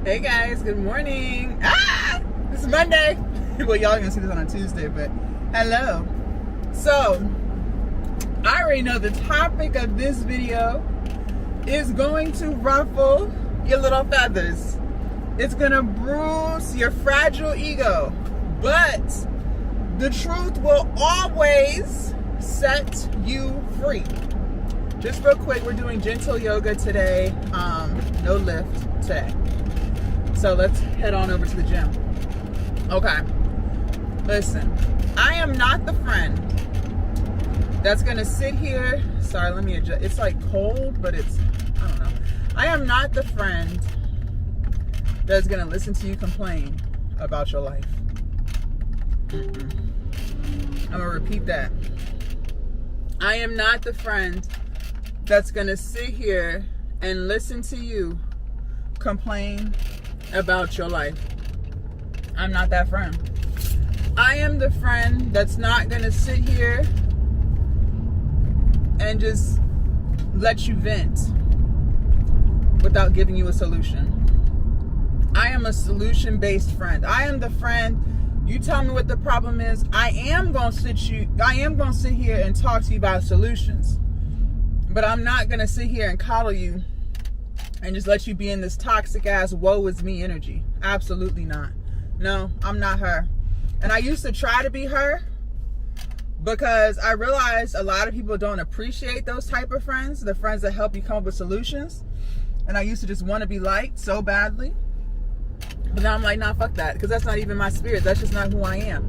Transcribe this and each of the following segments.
Hey guys, good morning. It's Monday. Well, y'all are gonna see this on a Tuesday, but hello. So, I already know the topic of this video is going to ruffle your little feathers. It's gonna bruise your fragile ego, but the truth will always set you free. Just real quick, we're doing gentle yoga today. No lift today. So let's head on over to the gym. Okay. Listen, I am not the friend that's gonna sit here. Sorry, let me adjust. It's like cold, but I don't know. I am not the friend that's gonna listen to you complain about your life. I'm gonna repeat that. I am not the friend that's gonna sit here and listen to you complain about your life. I'm not that friend. I am the friend that's not gonna sit here and just let you vent without giving you a solution. I am a solution-based friend. I am the friend, you tell me what the problem is, I am gonna sit here and talk to you about solutions. But I'm not gonna sit here and coddle you and just let you be in this toxic ass woe is me energy. Absolutely not. No, I'm not her. And I used to try to be her because I realized a lot of people don't appreciate those type of friends, the friends that help you come up with solutions. And I used to just want to be liked so badly. But now I'm like, nah, fuck that, because that's not even my spirit. That's just not who I am.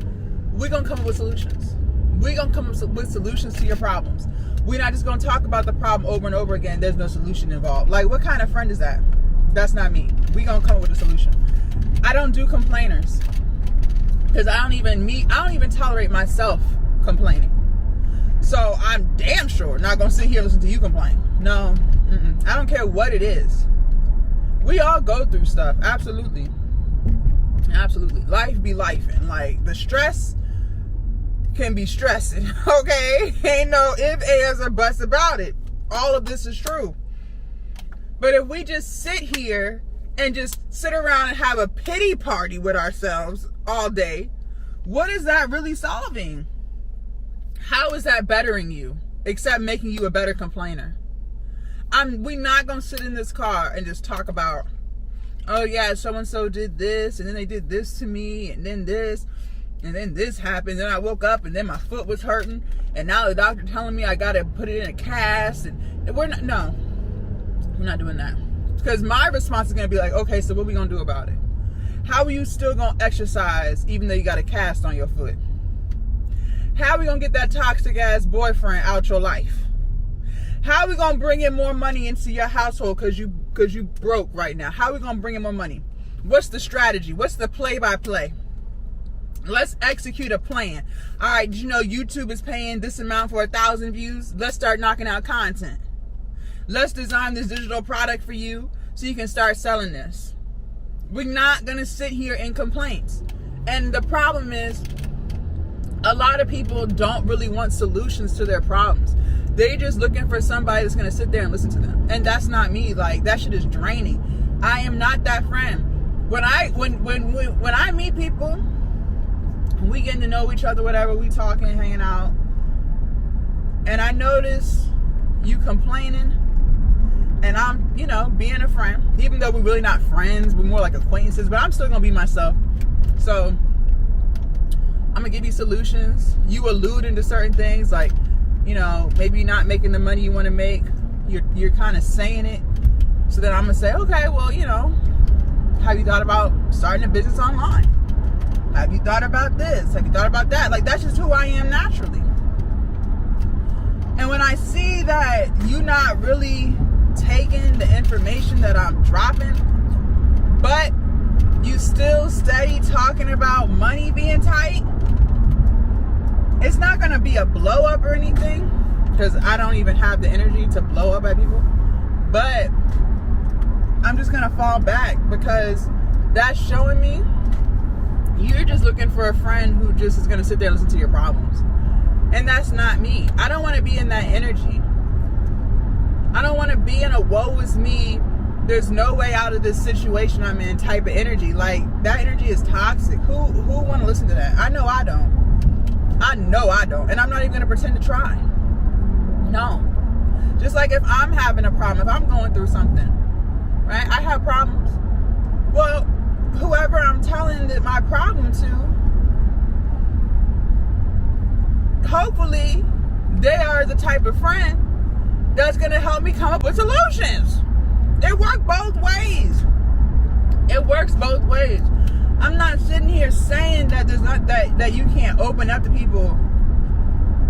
We're gonna come up with solutions. We're gonna come up with solutions to your problems. We're not just going to talk about the problem over and over again. There's no solution involved. Like, what kind of friend is that? That's not me. We're going to come up with a solution. I don't do complainers because I don't even tolerate myself complaining. So I'm damn sure not going to sit here and listen to you complain. No, I don't care what it is. We all go through stuff. Absolutely. Absolutely. Life be life. And like the stress can be stressing, okay? Ain't no ifs, ands, or buts about it. All of this is true. But if we just sit here and just sit around and have a pity party with ourselves all day, what is that really solving? How is that bettering you, except making you a better complainer? We're not gonna sit in this car and just talk about, oh yeah, so-and-so did this, and then they did this to me, and then this. And then this happened, then I woke up and then my foot was hurting, and now the doctor telling me I gotta put it in a cast, and we're not doing that. Because my response is gonna be like, okay, so what are we gonna do about it? How are you still gonna exercise even though you got a cast on your foot? How are we gonna get that toxic ass boyfriend out your life? How are we gonna bring in more money into your household because you broke right now? How are we gonna bring in more money? What's the strategy? What's the play-by-play? Let's execute a plan. All right, did you know YouTube is paying this amount for 1,000 views? Let's start knocking out content. Let's design this digital product for you so you can start selling this. We're not going to sit here in complaints. And the problem is, a lot of people don't really want solutions to their problems. They're just looking for somebody that's going to sit there and listen to them. And that's not me. Like, that shit is draining. I am not that friend. When I meet people, we getting to know each other, whatever, we talking, hanging out, and I notice you complaining, and I'm, being a friend, even though we're really not friends, we're more like acquaintances, but I'm still gonna be myself. So I'm gonna give you solutions. You alluding to certain things, like, maybe you're not making the money you want to make. You're kind of saying it, so then I'm gonna say, okay, well, have you thought about starting a business online? Have you thought about this? Have you thought about that? Like, that's just who I am naturally. And when I see that you're not really taking the information that I'm dropping, but you still steady talking about money being tight, it's not going to be a blow up or anything, because I don't even have the energy to blow up at people. But I'm just going to fall back, because that's showing me you're just looking for a friend who just is going to sit there and listen to your problems. And that's not me. I don't want to be in that energy. I don't want to be in a woe is me there's no way out of this situation I'm in type of energy. Like, that energy is toxic. Who want to listen to that? I know I don't. And I'm not even going to pretend to try. No. Just like if I'm having a problem, if I'm going through something, right? I have problems. Well, whoever I'm telling my problem to, hopefully they are the type of friend that's going to help me come up with solutions. It works both ways. It works both ways. I'm not sitting here saying that there's not that you can't open up to people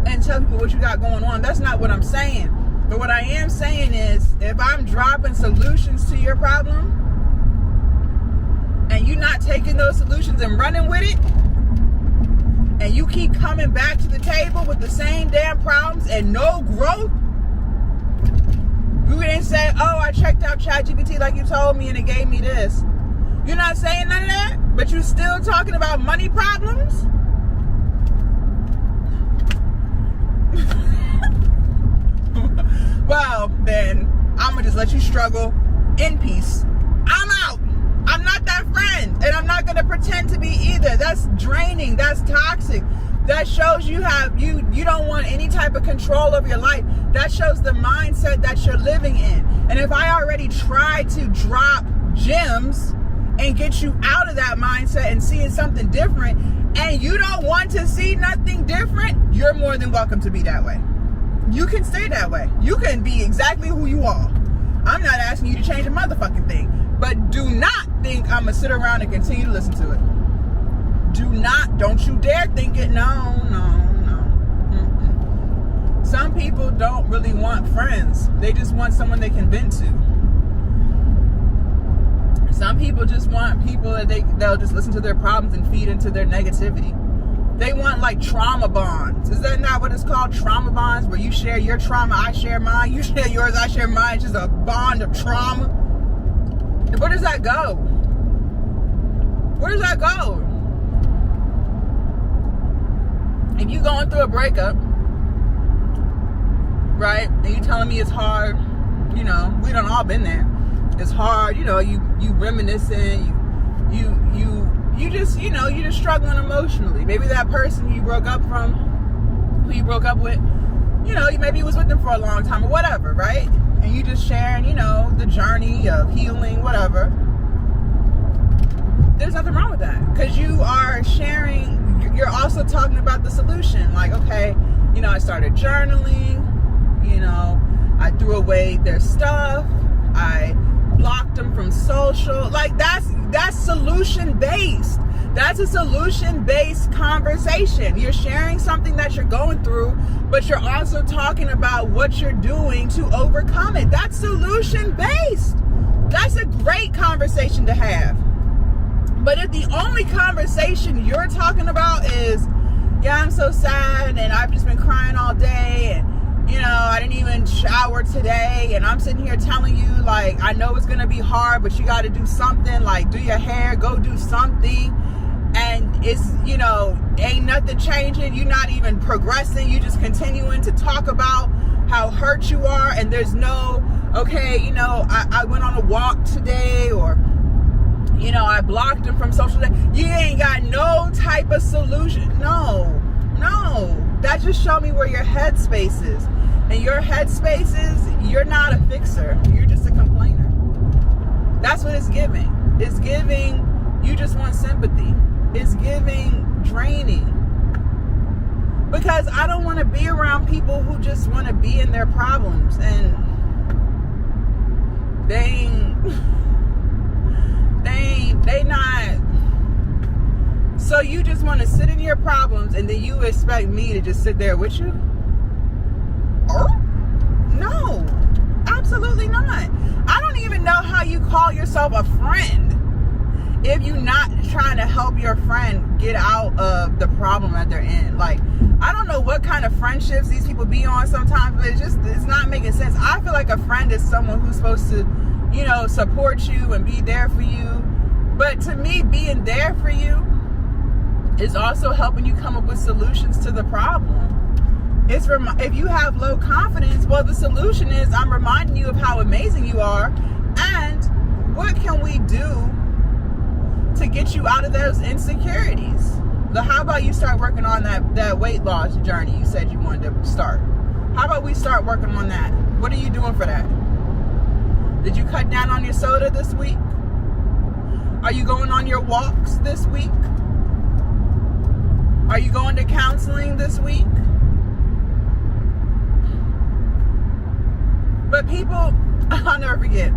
and tell people what you got going on. That's not what I'm saying. But what I am saying is, if I'm dropping solutions to your problem and you're not taking those solutions and running with it, and you keep coming back to the table with the same damn problems and no growth, you didn't say, oh, I checked out ChatGPT like you told me and it gave me this. You're not saying none of that, but you're still talking about money problems? Well, then I'm going to just let you struggle in peace. I'm out. I'm not that friend, and I'm not going to pretend to be either. That's draining. That's toxic. That shows you don't want any type of control over your life. That shows the mindset that you're living in. And if I already tried to drop gems and get you out of that mindset and seeing something different, and you don't want to see nothing different, you're more than welcome to be that way. You can stay that way. You can be exactly who you are. I'm not asking you to change a motherfucking thing. But do not think I'm going to sit around and continue to listen to it. Don't you dare think it. No. Mm-mm. Some people don't really want friends. They just want someone they can vent to. Some people just want people that they'll just listen to their problems and feed into their negativity. They want like trauma bonds. Is that not what it's called? Trauma bonds, where you share your trauma, I share mine. You share yours, I share mine. It's just a bond of trauma. And where does that go? Where does that go? If you going through a breakup, right, and you telling me it's hard, we done all been there. It's hard, you reminiscing, you just, you're just struggling emotionally. Maybe that person who you broke up with, maybe you was with them for a long time or whatever, right? And you just sharing, the journey of healing, whatever. There's nothing wrong with that, because you are sharing. You're also talking about the solution. Like, okay, I started journaling, I threw away their stuff, I blocked them from social. Like, that's solution based. That's a solution based conversation. You're sharing something that you're going through, but you're also talking about what you're doing to overcome it. That's solution based. That's a great conversation to have. But if the only conversation you're talking about is, yeah, I'm so sad and I've just been crying all day and, I didn't even shower today, and I'm sitting here telling you, like, I know it's going to be hard, but you got to do something, like do your hair, go do something, and it's, ain't nothing changing. You're not even progressing. You just continuing to talk about how hurt you are, and there's no, okay, I went on a walk today, or I blocked him from social media. You ain't got no type of solution. No. That just show me where your headspace is. And your headspace is, you're not a fixer. You're just a complainer. That's what it's giving. It's giving, you just want sympathy. It's giving draining. Because I don't want to be around people who just want to be in their problems. And they not. So you just want to sit in your problems and then you expect me to just sit there with you? Oh? No, absolutely not. I don't even know how you call yourself a friend if you're not trying to help your friend get out of the problem that they're in. Like, I don't know what kind of friendships these people be on sometimes, but it's not making sense. I feel like a friend is someone who's supposed to, support you and be there for you. But to me, being there for you is also helping you come up with solutions to the problem. If you have low confidence, well, the solution is I'm reminding you of how amazing you are, and what can we do to get you out of those insecurities? How about you start working on that weight loss journey you said you wanted to start? How about we start working on that? What are you doing for that? Did you cut down on your soda this week? Are you going on your walks this week? Are you going to counseling this week? But people, I'll never forget.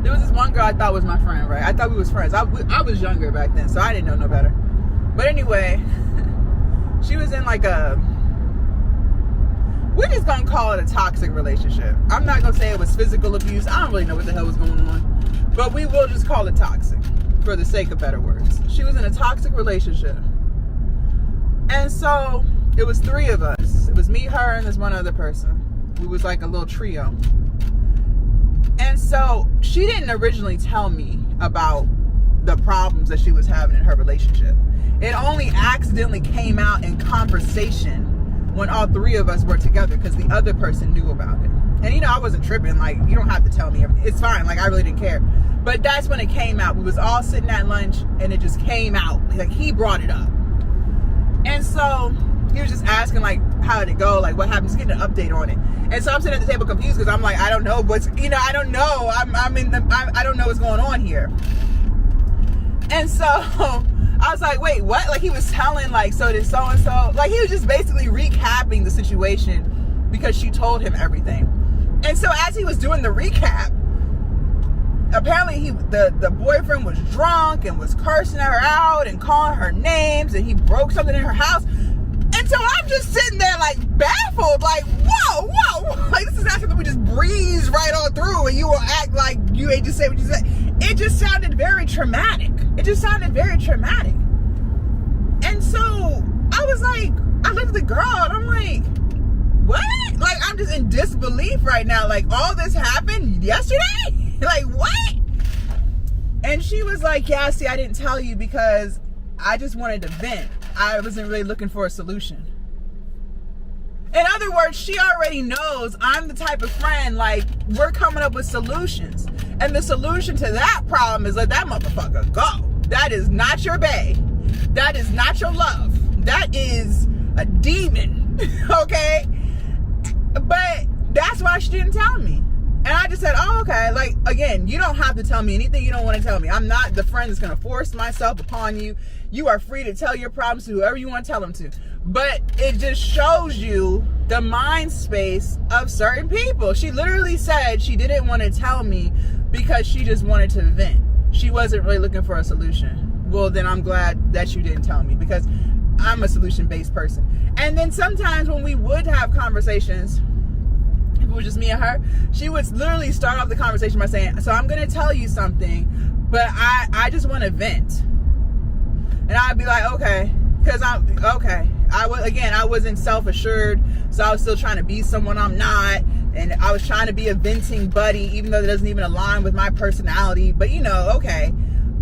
There was this one girl I thought was my friend, right? I thought we was friends. I was younger back then, so I didn't know no better. But anyway, she was in like we're just gonna call it a toxic relationship. I'm not gonna say it was physical abuse. I don't really know what the hell was going on. But we will just call it toxic for the sake of better words. She was in a toxic relationship. And so it was 3 of us. It was me, her, and this one other person. We was like a little trio. And so she didn't originally tell me about the problems that she was having in her relationship. It only accidentally came out in conversation when all 3 of us were together because the other person knew about it. And, you know, I wasn't tripping. Like, you don't have to tell me everything. It's fine. Like, I really didn't care. But that's when it came out. We was all sitting at lunch, and it just came out. Like, he brought it up. And so he was just asking, like, how did it go? Like, what happened? Just getting an update on it. And so I'm sitting at the table confused because I'm like, I don't know what's, you know, I don't know. I don't know what's going on here. And so I was like, wait, what? Like, he was telling, like, so did so-and-so. Like, he was just basically recapping the situation because she told him everything. And so as he was doing the recap, apparently the boyfriend was drunk and was cursing her out and calling her names, and he broke something in her house. And so I'm just sitting there like baffled, like, whoa, like this is not something we just breeze right on through and you will act like you ain't just say what you said. It just sounded very traumatic. And so I was like, I looked at the girl and I'm like, what? Like, I'm just in disbelief right now. Like, all this happened yesterday? Like, what? And she was like, yeah, see, I didn't tell you because I just wanted to vent. I wasn't really looking for a solution. In other words, she already knows I'm the type of friend, like, we're coming up with solutions. And the solution to that problem is let that motherfucker go. That is not your bae. That is not your love. That is a demon. Okay? But that's why she didn't tell me. And I just said, oh, okay. Like, again, you don't have to tell me anything you don't want to tell me. I'm not the friend that's going to force myself upon you. You are free to tell your problems to whoever you want to tell them to. But it just shows you the mind space of certain people. She literally said she didn't want to tell me because she just wanted to vent. She wasn't really looking for a solution. Well, then I'm glad that you didn't tell me because I'm a solution-based person. And then sometimes when we would have conversations, if it was just me and her, she would literally start off the conversation by saying, so I'm going to tell you something, but I just want to vent. And I'd be like, okay, because I wasn't self-assured, so I was still trying to be someone I'm not, and I was trying to be a venting buddy, even though that doesn't even align with my personality, but you know, okay.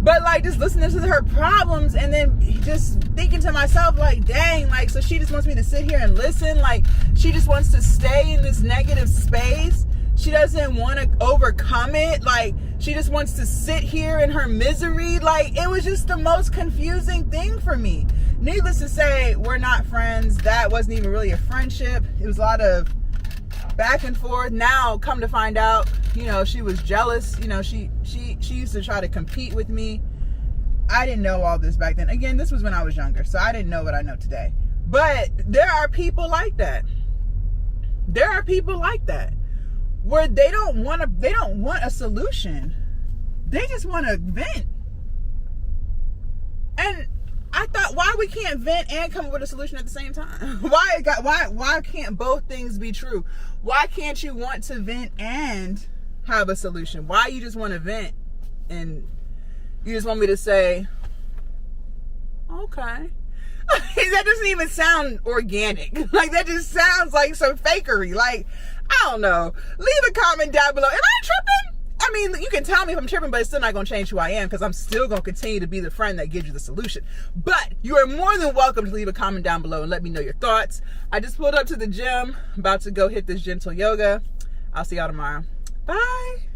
But like just listening to her problems and then just thinking to myself like, dang, like, so she just wants me to sit here and listen? Like, she just wants to stay in this negative space? She doesn't want to overcome it? Like, she just wants to sit here in her misery? Like, it was just the most confusing thing for me. Needless to say, we're not friends. That wasn't even really a friendship. It was a lot of back and forth. Now, come to find out, you know, she was jealous. You know, she used to try to compete with me. I didn't know all this back then. Again, this was when I was younger, so I didn't know what I know today. But there are people like that. There are people like that where they don't want a solution. They just want to vent. And I thought, why we can't vent and come up with a solution at the same time? Why can't both things be true? Why can't you want to vent and have a solution? Why you just want to vent and you just want me to say, okay? That doesn't even sound organic. Like, that just sounds like some fakery. Like, I don't know. Leave a comment down below. Am I tripping? I mean, you can tell me if I'm tripping, but it's still not going to change who I am because I'm still going to continue to be the friend that gives you the solution. But you are more than welcome to leave a comment down below and let me know your thoughts. I just pulled up to the gym, about to go hit this gentle yoga. I'll see y'all tomorrow. Bye.